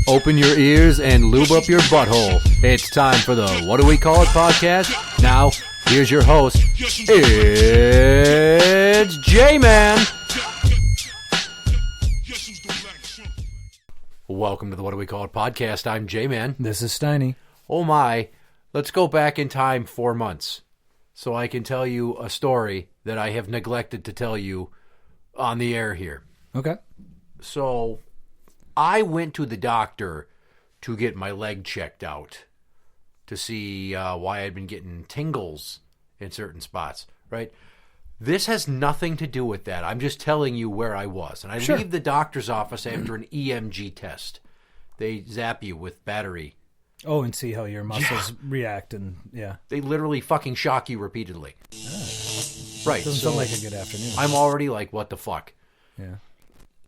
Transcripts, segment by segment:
Open your ears and lube up your butthole. It's time for the What Do We Call It podcast. Now, here's your host. It's Jmann. Welcome to the What Do We Call It podcast. I'm Jmann. This is Steiny. Oh my, let's go back in time 4 months so I can tell you a story that I have neglected to tell you on the air here. Okay. So, I went to the doctor to get my leg checked out to see why I'd been getting tingles in certain spots, right? This has nothing to do with that. I'm just telling you where I was. And I leave the doctor's office after an EMG test. They zap you with battery. Oh, and see how your muscles react, and They literally fucking shock you repeatedly. Right. Doesn't sound like a good afternoon. I'm already like, what the fuck? Yeah.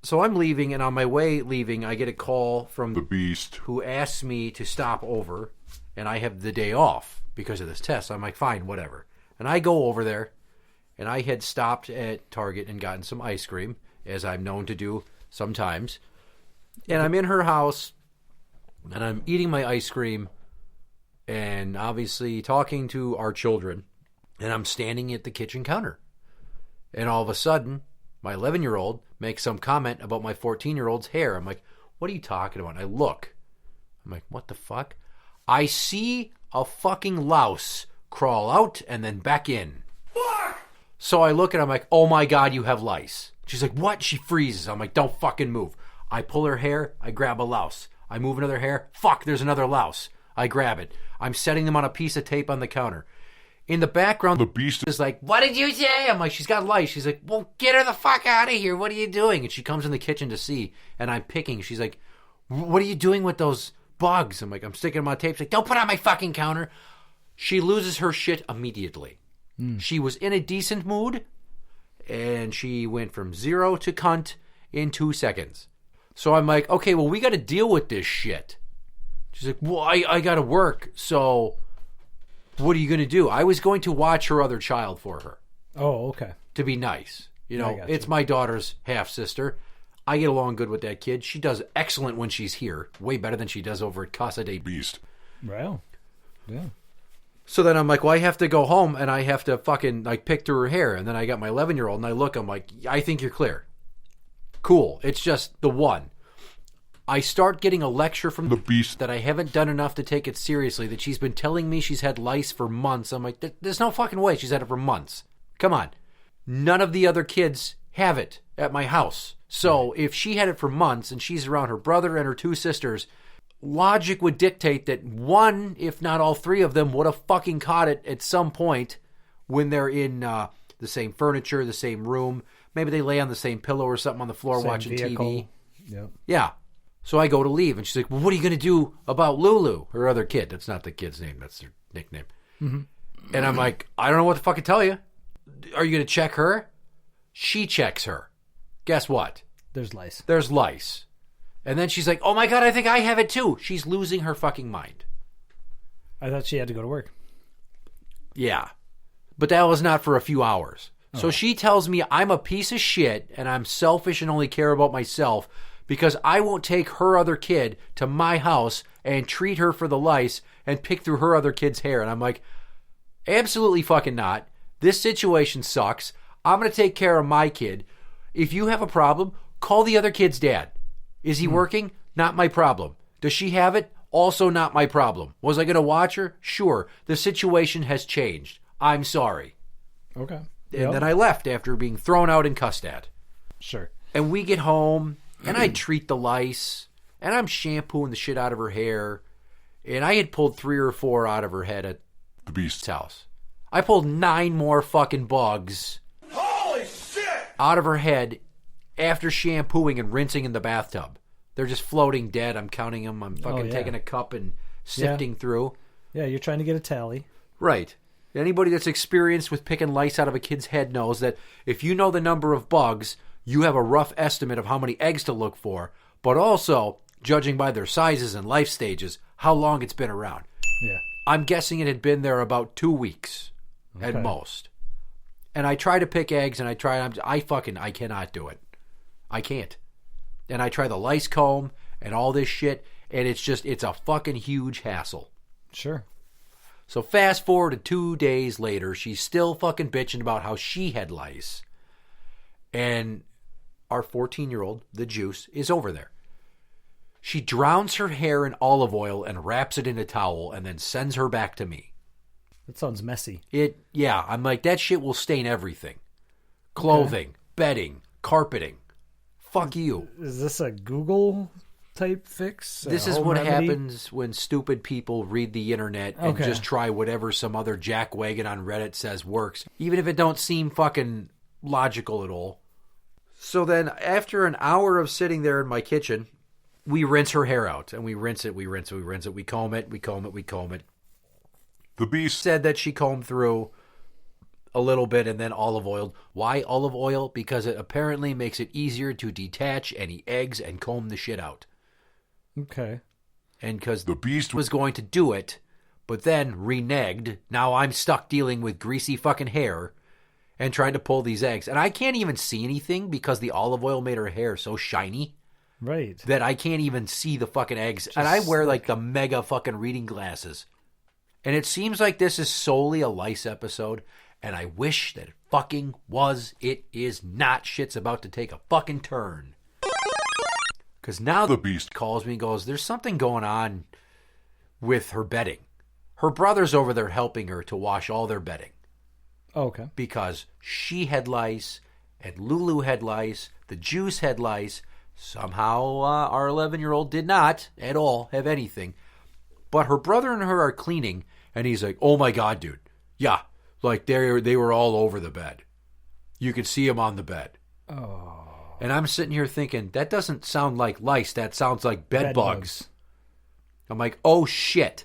So I'm leaving, and on my way leaving, I get a call from the Beast, who asks me to stop over, and I have the day off because of this test. So I'm like, fine, whatever. And I go over there, and I had stopped at Target and gotten some ice cream, as I'm known to do sometimes. And I'm in her house, and I'm eating my ice cream, and obviously talking to our children, and I'm standing at the kitchen counter. And all of a sudden, my 11-year-old makes some comment about my 14-year-old's hair. I'm like, what are you talking about? And I look. I'm like, what the fuck? I see a fucking louse crawl out and then back in. Fuck! So I look and I'm like, oh my God, you have lice. She's like, what? She freezes. I'm like, don't fucking move. I pull her hair. I grab a louse. I move another hair. Fuck, there's another louse. I grab it. I'm setting them on a piece of tape on the counter. In the background, the Beast is like, what did you say? I'm like, she's got lice. She's like, well, get her the fuck out of here. What are you doing? And she comes in the kitchen to see, and I'm picking. She's like, what are you doing with those bugs? I'm like, I'm sticking them on tape. She's like, don't put on my fucking counter. She loses her shit immediately. She was in a decent mood, and she went from 0 to cunt in 2 seconds. So I'm like, okay, well, we got to deal with this shit. She's like, well, I got to work, so what are you going to do? I was going to watch her other child for her. Oh, okay. To be nice. You know, it's my daughter's half-sister. I get along good with that kid. She does excellent when she's here. Way better than she does over at Casa de Beast. Wow. Yeah. So then I'm like, well, I have to go home, and I have to fucking, like, pick through her hair. And then I got my 11-year-old, and I look, I'm like, I think you're clear. Cool. It's just the one. I start getting a lecture from the Beast that I haven't done enough to take it seriously, that she's been telling me she's had lice for months. I'm like, there's no fucking way she's had it for months. Come on. None of the other kids have it at my house. So if she had it for months and she's around her brother and her 2 sisters, logic would dictate that one, if not all 3 of them, would have fucking caught it at some point when they're in the same furniture, the same room. Maybe they lay on the same pillow or something on the floor watching TV. Yep. Yeah. So I go to leave, and she's like, well, what are you going to do about Lulu, her other kid? That's not the kid's name. That's their nickname. Mm-hmm. And I'm like, I don't know what the fuck to tell you. Are you going to check her? She checks her. Guess what? There's lice. There's lice. And then she's like, oh my God, I think I have it too. She's losing her fucking mind. I thought she had to go to work. Yeah. But that was not for a few hours. Oh. So she tells me I'm a piece of shit, and I'm selfish and only care about myself, because I won't take her other kid to my house and treat her for the lice and pick through her other kid's hair. And I'm like, absolutely fucking not. This situation sucks. I'm going to take care of my kid. If you have a problem, call the other kid's dad. Is he working? Not my problem. Does she have it? Also not my problem. Was I going to watch her? Sure. The situation has changed. I'm sorry. Okay. And then I left after being thrown out and cussed at. Sure. And we get home, and I treat the lice, and I'm shampooing the shit out of her hair, and I had pulled 3 or 4 out of her head at the Beast's house. I pulled 9 more fucking bugs out of her head after shampooing and rinsing in the bathtub. They're just floating dead. I'm counting them. I'm fucking taking a cup and sifting through. Yeah, you're trying to get a tally. Right. Anybody that's experienced with picking lice out of a kid's head knows that if you know the number of bugs, you have a rough estimate of how many eggs to look for, but also, judging by their sizes and life stages, how long it's been around. Yeah. I'm guessing it had been there about 2 weeks at most. And I try to pick eggs, and I cannot do it. I can't. and I try the lice comb and all this shit, and it's a fucking huge hassle. Sure. So fast forward to 2 days later, she's still fucking bitching about how she had lice. And our 14-year-old, the Juice, is over there. She drowns her hair in olive oil and wraps it in a towel and then sends her back to me. That sounds messy. Yeah, I'm like, that shit will stain everything. Clothing, bedding, carpeting. Fuck you. Is this a Google type fix? This is what happens when stupid people read the internet and just try whatever some other jackwagon on Reddit says works, even if it don't seem fucking logical at all. So then, after an hour of sitting there in my kitchen, we rinse her hair out, and we rinse it, we rinse it, we rinse it, we comb it, we comb it, we comb it. The Beast said that she combed through a little bit and then olive oiled. Why olive oil? Because it apparently makes it easier to detach any eggs and comb the shit out. Okay. And because the Beast was going to do it, but then reneged, now I'm stuck dealing with greasy fucking hair and trying to pull these eggs. And I can't even see anything because the olive oil made her hair so shiny. Right. That I can't even see the fucking eggs. And I wear like the mega fucking reading glasses. And it seems like this is solely a lice episode. And I wish that it fucking was. It is not. Shit's about to take a fucking turn. Because now the Beast calls me and goes, there's something going on with her bedding. Her brother's over there helping her to wash all their bedding. Okay. Because she had lice, and Lulu had lice, the Juice had lice. Somehow our 11-year-old did not at all have anything. But her brother and her are cleaning, and he's like, oh my God, dude. Yeah, like they were all over the bed. You could see them on the bed. Oh. And I'm sitting here thinking, that doesn't sound like lice. That sounds like bed bugs. I'm like, oh shit.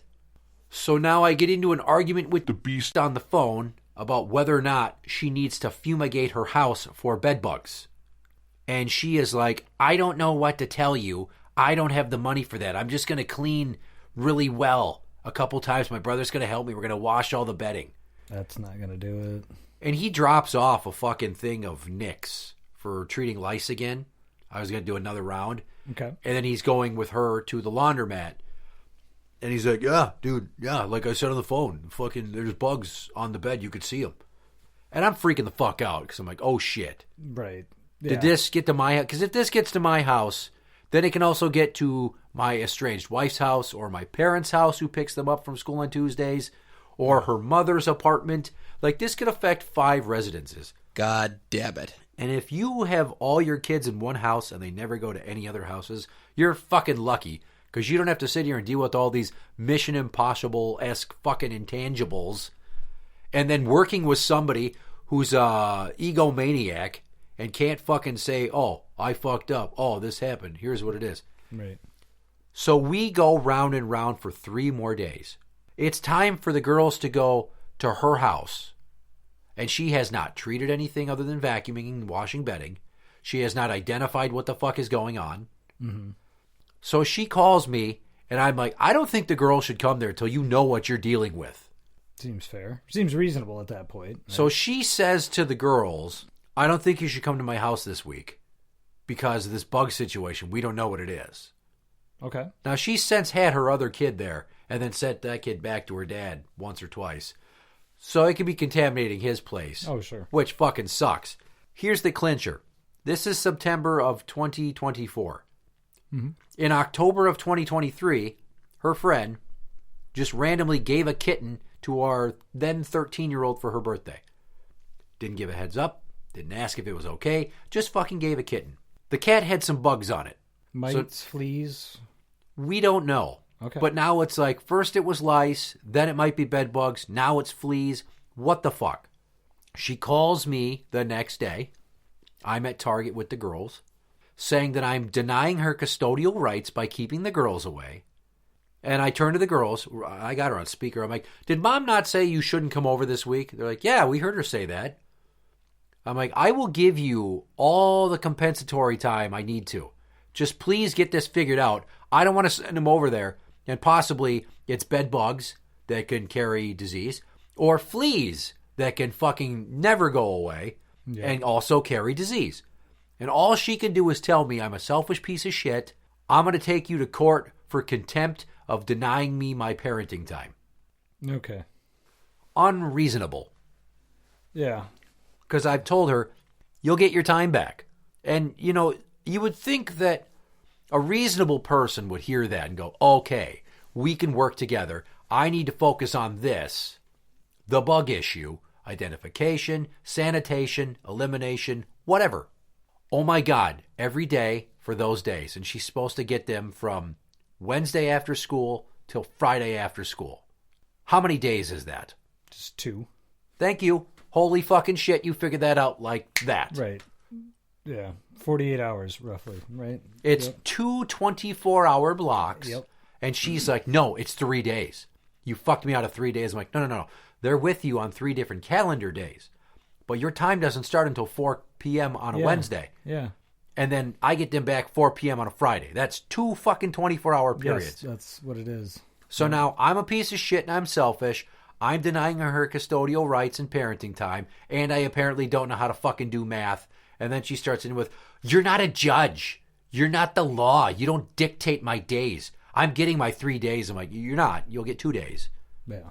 So now I get into an argument with the Beast on the phone about whether or not she needs to fumigate her house for bed bugs. And she is like, I don't know what to tell you. I don't have the money for that. I'm just going to clean really well a couple times. My brother's going to help me. We're going to wash all the bedding. That's not going to do it. And he drops off a fucking thing of Nix for treating lice again. I was going to do another round. Okay. And then he's going with her to the laundromat. And he's like, yeah, dude, yeah, like I said on the phone, fucking, there's bugs on the bed. You could see them. And I'm freaking the fuck out because I'm like, oh shit. Right. Yeah. Did this get to my house? Because if this gets to my house, then it can also get to my estranged wife's house or my parents' house who picks them up from school on Tuesdays or her mother's apartment. Like, this could affect 5 residences. God damn it. And if you have all your kids in one house and they never go to any other houses, you're fucking lucky because you don't have to sit here and deal with all these Mission Impossible-esque fucking intangibles and then working with somebody who's a egomaniac and can't fucking say, oh, I fucked up. Oh, this happened. Here's what it is. Right. So we go round and round for 3 more days. It's time for the girls to go to her house. And she has not treated anything other than vacuuming and washing bedding. She has not identified what the fuck is going on. Mm-hmm. So she calls me, and I'm like, I don't think the girls should come there until you know what you're dealing with. Seems fair. Seems reasonable at that point. Right? So she says to the girls, I don't think you should come to my house this week because of this bug situation. We don't know what it is. Okay. Now, she's since had her other kid there and then sent that kid back to her dad once or twice. So it could be contaminating his place. Oh, sure. Which fucking sucks. Here's the clincher. This is September of 2024. Mm-hmm. In October of 2023, her friend just randomly gave a kitten to our then 13-year-old for her birthday. Didn't give a heads up. Didn't ask if it was okay. Just fucking gave a kitten. The cat had some bugs on it. Mites, fleas? We don't know. Okay. But now it's like, first it was lice, then it might be bed bugs, now it's fleas. What the fuck? She calls me the next day. I'm at Target with the girls, saying that I'm denying her custodial rights by keeping the girls away. And I turn to the girls. I got her on speaker. I'm like, did Mom not say you shouldn't come over this week? They're like, yeah, we heard her say that. I'm like, I will give you all the compensatory time I need to. Just please get this figured out. I don't want to send them over there and possibly it's bed bugs that can carry disease or fleas that can fucking never go away and also carry disease. And all she can do is tell me I'm a selfish piece of shit. I'm going to take you to court for contempt of denying me my parenting time. Okay. Unreasonable. Yeah. Because I've told her, you'll get your time back. And, you know, you would think that a reasonable person would hear that and go, okay, we can work together. I need to focus on this, the bug issue, identification, sanitation, elimination, whatever. Oh my God, every day for those days. And she's supposed to get them from Wednesday after school till Friday after school. How many days is that? Just 2. Thank you. Holy fucking shit, you figured that out like that. Right. Yeah. 48 hours, roughly, right? It's 2 24-hour blocks. Yep. And she's like, no, it's 3 days. You fucked me out of 3 days. I'm like, no. They're with you on 3 different calendar days. But your time doesn't start until 4 p.m. on a Wednesday. Yeah. And then I get them back 4 p.m. on a Friday. That's 2 fucking 24-hour periods. Yes, that's what it is. So now I'm a piece of shit and I'm selfish. I'm denying her custodial rights and parenting time. And I apparently don't know how to fucking do math. And then she starts in with, you're not a judge. You're not the law. You don't dictate my days. I'm getting my 3 days. I'm like, you're not. You'll get 2 days. Yeah.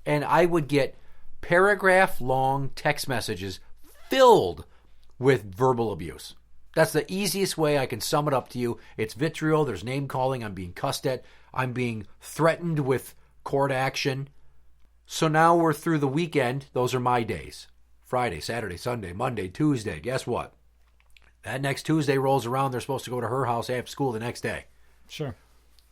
And I would get paragraph-long text messages filled with verbal abuse. That's the easiest way I can sum it up to you. It's vitriol. There's name-calling. I'm being cussed at. I'm being threatened with court action. So now we're through the weekend. Those are my days. Friday, Saturday, Sunday, Monday, Tuesday. Guess what? That next Tuesday rolls around. They're supposed to go to her house after school the next day. Sure.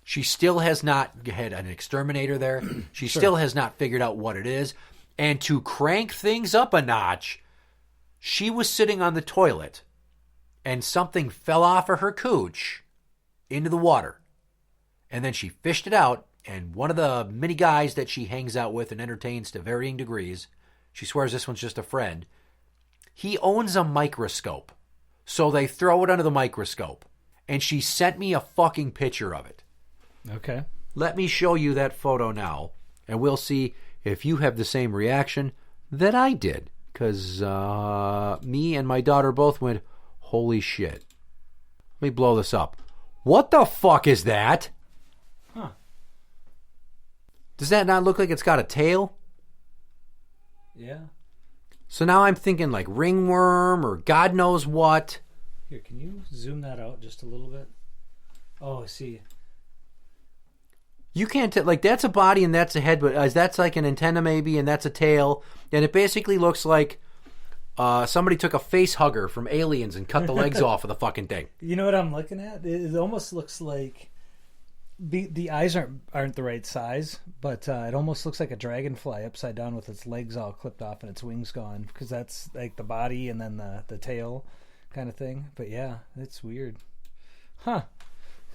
She still has not had an exterminator there. She still has not figured out what it is. And to crank things up a notch, she was sitting on the toilet and something fell off of her cooch into the water. And then she fished it out, and one of the many guys that she hangs out with and entertains to varying degrees, she swears this one's just a friend, he owns a microscope. So they throw it under the microscope. And she sent me a fucking picture of it. Okay. Let me show you that photo now, and we'll see if you have the same reaction that I did. Because me and my daughter both went, holy shit. Let me blow this up. What the fuck is that? Huh. Does that not look like it's got a tail? Yeah. So now I'm thinking like ringworm or God knows what. Here, can you zoom that out just a little bit? Oh, I see. You can't like that's a body and that's a head, but that's like an antenna maybe, and that's a tail, and it basically looks like somebody took a face hugger from Aliens and cut the legs off of the fucking thing. You know what I'm looking at? It almost looks like the eyes aren't the right size, but it almost looks like a dragonfly upside down with its legs all clipped off and its wings gone, because that's like the body and then the tail kind of thing. But yeah, it's weird. Huh.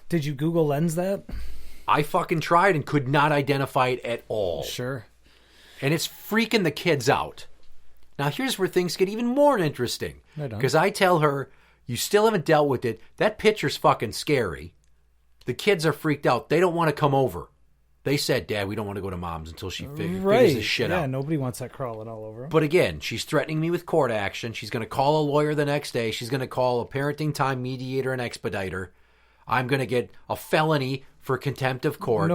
Did you Google Lens that? I fucking tried and could not identify it at all. Sure. And it's freaking the kids out. Now here's where things get even more interesting. Because I tell her, you still haven't dealt with it. That picture's fucking scary. The kids are freaked out. They don't want to come over. They said, Dad, we don't want to go to Mom's until she figures this shit out. Yeah, nobody wants that crawling all over them. But again, she's threatening me with court action. She's going to call a lawyer the next day. She's going to call a parenting time mediator and expediter. I'm going to get a felony for contempt of court.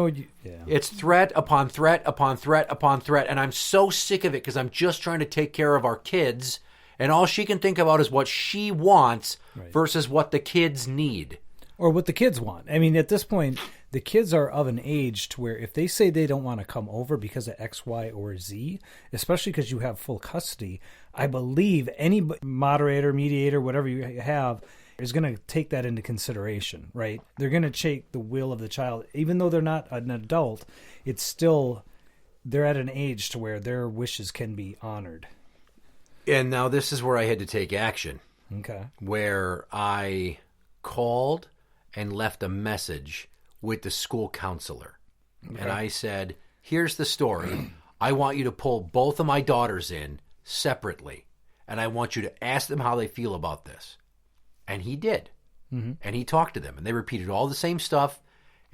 It's threat upon threat upon threat upon threat. And I'm so sick of it because I'm just trying to take care of our kids. And all she can think about is what she wants versus what the kids need. Or what the kids want. I mean, at this point, the kids are of an age to where if they say they don't want to come over because of X, Y, or Z, especially because you have full custody, I believe any moderator, mediator, whatever you have, is going to take that into consideration, right? They're going to take the will of the child. Even though they're not an adult, it's still, they're at an age to where their wishes can be honored. And now this is where I had to take action. Okay. Where I called and left a message with the school counselor. Okay. And I said, here's the story. I want you to pull both of my daughters in separately. And I want you to ask them how they feel about this. And he did. Mm-hmm. And he talked to them. And they repeated all the same stuff.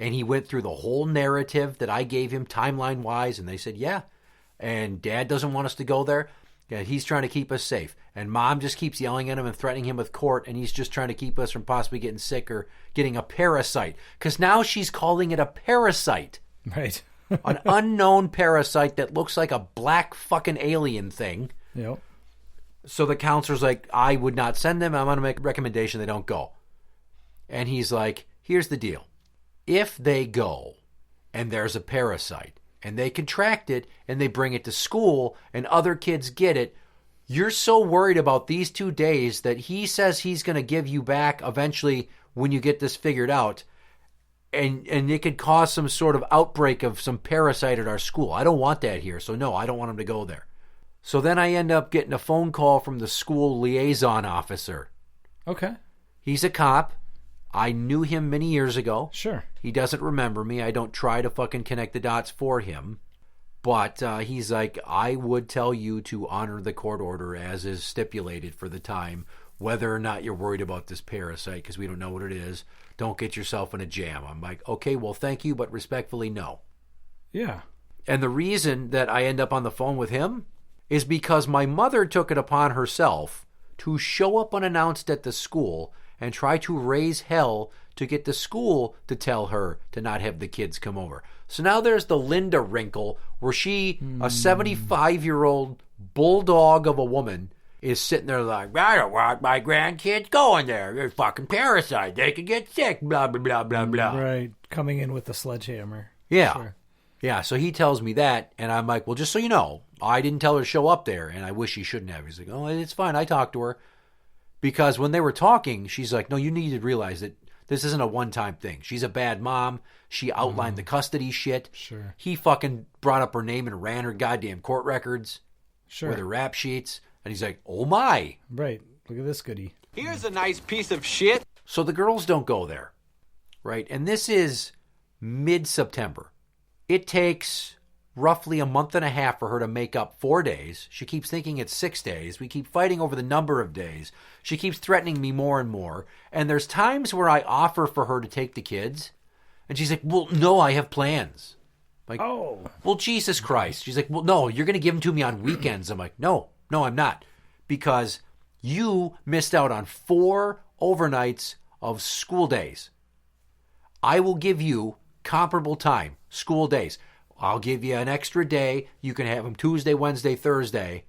And he went through the whole narrative that I gave him timeline-wise. And they said, yeah. And Dad doesn't want us to go there. Yeah, he's trying to keep us safe. And Mom just keeps yelling at him and threatening him with court, and he's just trying to keep us from possibly getting sick or getting a parasite. Because now she's calling it a parasite. Right. An unknown parasite that looks like a black fucking alien thing. Yep. So the counselor's like, I would not send them. I'm going to make a recommendation they don't go. And he's like, here's the deal. If they go and there's a parasite and they contract it and they bring it to school and other kids get it, you're so worried about these 2 days that he says he's going to give you back eventually when you get this figured out. And it could cause some sort of outbreak of some parasite at our school. I don't want that here. So no, I don't want him to go there. So then I end up getting a phone call from the school liaison officer. Okay. He's a cop. I knew him many years ago. Sure. He doesn't remember me. I don't try to fucking connect the dots for him. But he's like, I would tell you to honor the court order as is stipulated for the time, whether or not you're worried about this parasite, because we don't know what it is. Don't get yourself in a jam. I'm like, okay, well, thank you, but respectfully, no. Yeah. And the reason that I end up on the phone with him is because my mother took it upon herself to show up unannounced at the school and try to raise hell to get the school to tell her to not have the kids come over. So now there's the Linda wrinkle where she, a 75-year-old bulldog of a woman, is sitting there like, I don't want my grandkids going there. They're fucking parasites. They could get sick, blah, blah, blah, blah, blah. Right. Coming in with the sledgehammer. Yeah. Sure. Yeah, so he tells me that, and I'm like, well, just so you know, I didn't tell her to show up there, and I wish he shouldn't have. He's like, oh, it's fine. I talked to her. Because when they were talking, she's like, no, you need to realize that this isn't a one-time thing. She's a bad mom. She outlined the custody shit. Sure. He fucking brought up her name and ran her goddamn court records with her rap sheets. And he's like, oh my. Right. Look at this goodie. Here's a nice piece of shit. So the girls don't go there, right? And this is mid-September. It takes roughly a month and a half for her to make up 4 days. She keeps thinking it's 6 days. We keep fighting over the number of days. She keeps threatening me more and more. And there's times where I offer for her to take the kids. And she's like, well, no, I have plans. I'm like, oh. Well, Jesus Christ. She's like, well, no, you're going to give them to me on weekends. I'm like, no, I'm not. Because you missed out on 4 overnights of school days. I will give you comparable time, school days. I'll give you an extra day. You can have them Tuesday, Wednesday, Thursday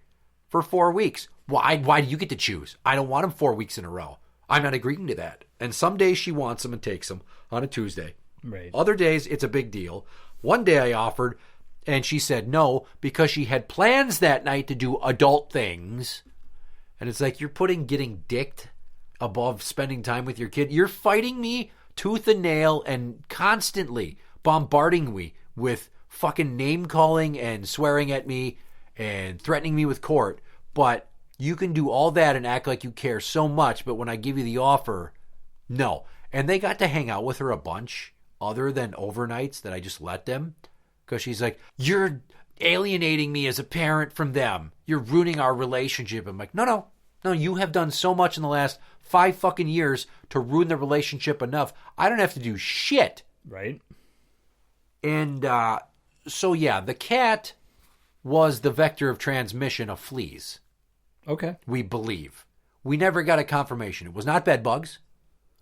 for 4 weeks. Why do you get to choose? I don't want them 4 weeks in a row. I'm not agreeing to that. And some days she wants them and takes them on a Tuesday. Right. Other days it's a big deal. One day I offered and she said no because she had plans that night to do adult things. And it's like you're putting getting dicked above spending time with your kid. You're fighting me tooth and nail and constantly bombarding me with fucking name calling and swearing at me and threatening me with court. But you can do all that and act like you care so much. But when I give you the offer, no. And they got to hang out with her a bunch other than overnights that I just let them. Because she's like, you're alienating me as a parent from them. You're ruining our relationship. I'm like, no. You have done so much in the last 5 fucking years to ruin the relationship enough. I don't have to do shit. Right. And so, yeah, the cat was the vector of transmission of fleas. Okay. We believe. We never got a confirmation. It was not bed bugs.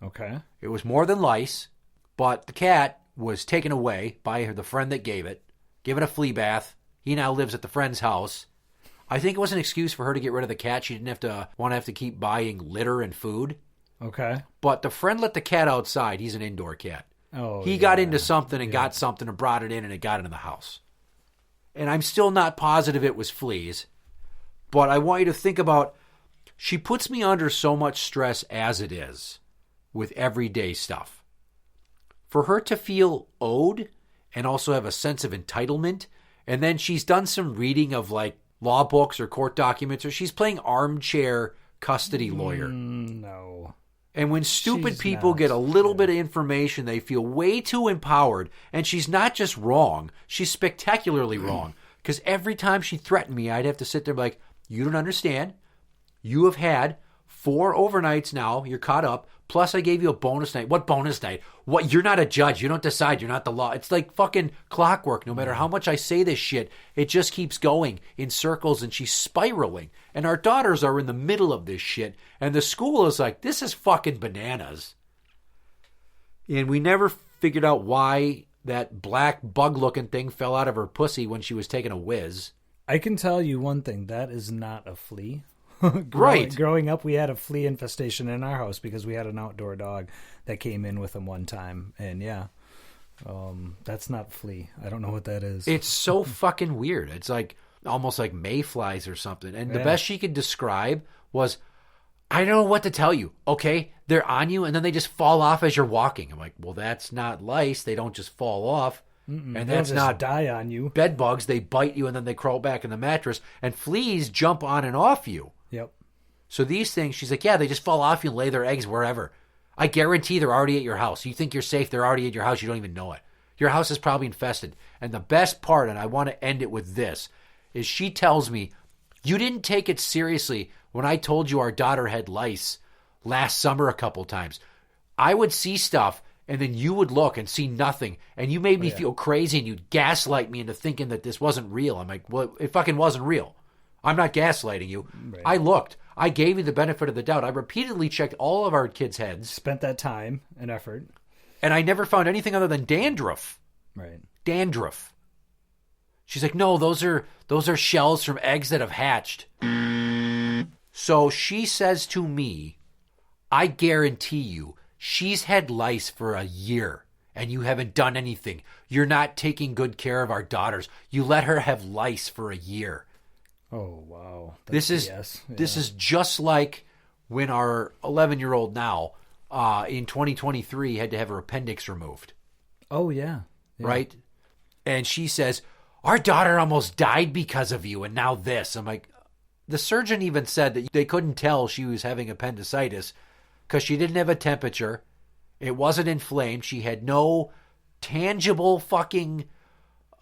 Okay. It was more than lice. But the cat was taken away by the friend that gave it, given a flea bath. He now lives at the friend's house. I think it was an excuse for her to get rid of the cat. She didn't have to keep buying litter and food. Okay. But the friend let the cat outside. He's an indoor cat. Oh, he got into something and got something and brought it in and it got into the house. And I'm still not positive it was fleas. But I want you to think about, she puts me under so much stress as it is with everyday stuff. For her to feel owed and also have a sense of entitlement, and then she's done some reading of like law books or court documents, or she's playing armchair custody lawyer. No. And when stupid people get a little bit of information, they feel way too empowered. And she's not just wrong, she's spectacularly wrong. Because every time she threatened me, I'd have to sit there and be like, you don't understand. You have had 4 overnights now. You're caught up. Plus, I gave you a bonus night. What bonus night? What? You're not a judge. You don't decide. You're not the law. It's like fucking clockwork. No matter how much I say this shit, it just keeps going in circles, and she's spiraling. And our daughters are in the middle of this shit, and the school is like, this is fucking bananas. And we never figured out why that black bug-looking thing fell out of her pussy when she was taking a whiz. I can tell you one thing. That is not a flea. Right. Growing up, we had a flea infestation in our house because we had an outdoor dog that came in with them one time. And yeah, that's not flea. I don't know what that is. It's so fucking weird. It's like almost like mayflies or something. And the best she could describe was, I don't know what to tell you. Okay, they're on you, and then they just fall off as you're walking. I'm like, well, that's not lice. They don't just fall off. And that's just not die on you. Bed bugs. They bite you, and then they crawl back in the mattress. And fleas jump on and off you. Yep. So these things, she's like, yeah, they just fall off you and lay their eggs wherever. I guarantee they're already at your house. You think you're safe, they're already at your house. You don't even know it. Your house is probably infested. And the best part, and I want to end it with this, is she tells me, you didn't take it seriously when I told you our daughter had lice last summer a couple times. I would see stuff, and then you would look and see nothing, and you made me feel crazy, and you'd gaslight me into thinking that this wasn't real. I'm like, well, it fucking wasn't real. I'm not gaslighting you. Right. I looked. I gave you the benefit of the doubt. I repeatedly checked all of our kids' heads. Spent that time and effort. And I never found anything other than dandruff. Right. Dandruff. She's like, no, those are shells from eggs that have hatched. So she says to me, I guarantee you, she's had lice for a year, and you haven't done anything. You're not taking good care of our daughters. You let her have lice for a year. Oh, wow. This is just like when our 11-year-old now, in 2023, had to have her appendix removed. Oh, yeah. Right? And she says, our daughter almost died because of you, and now this. I'm like, the surgeon even said that they couldn't tell she was having appendicitis because she didn't have a temperature. It wasn't inflamed. She had no tangible fucking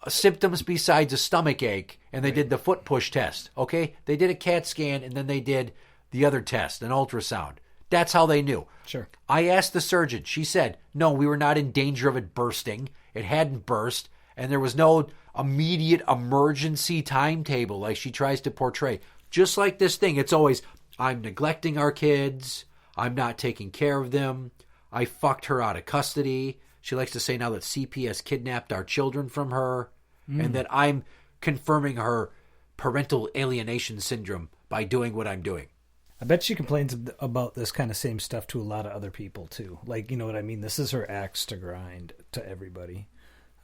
symptoms besides a stomach ache, and they did the foot push test. Okay? They did a CAT scan, and then they did the other test, an ultrasound. That's how they knew. Sure. I asked the surgeon. She said, no, we were not in danger of it bursting. It hadn't burst, and there was no immediate emergency timetable like she tries to portray. Just like this thing, it's always, I'm neglecting our kids. I'm not taking care of them. I fucked her out of custody. She likes to say now that CP has kidnapped our children from her, and that I'm confirming her parental alienation syndrome by doing what I'm doing. I bet she complains about this kind of same stuff to a lot of other people, too. Like, you know what I mean? This is her axe to grind to everybody,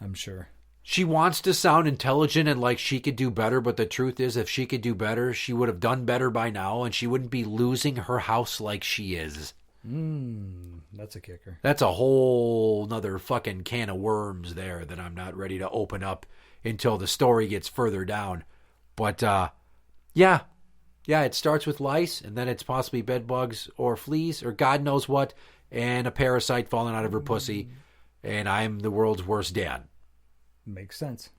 I'm sure. She wants to sound intelligent and like she could do better, but the truth is if she could do better, she would have done better by now, and she wouldn't be losing her house like she is. That's a kicker. That's a whole nother fucking can of worms there that I'm not ready to open up until the story gets further down. But, yeah, it starts with lice, and then it's possibly bed bugs or fleas or God knows what, and a parasite falling out of her pussy, and I'm the world's worst dad. Makes sense.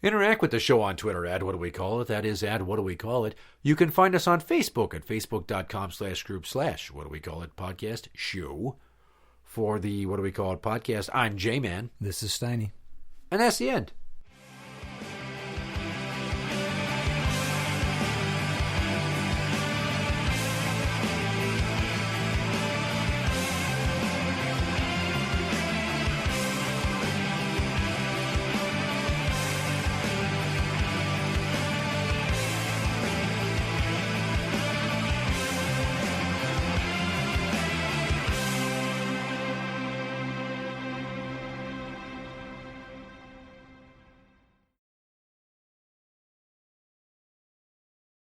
Interact with the show on Twitter, What Do We Call It? That is What Do We Call It? You can find us on Facebook at facebook.com/group/What Do We Call It podcast show. For the What Do We Call It podcast, I'm Jmann. This is Steiny. And that's the end.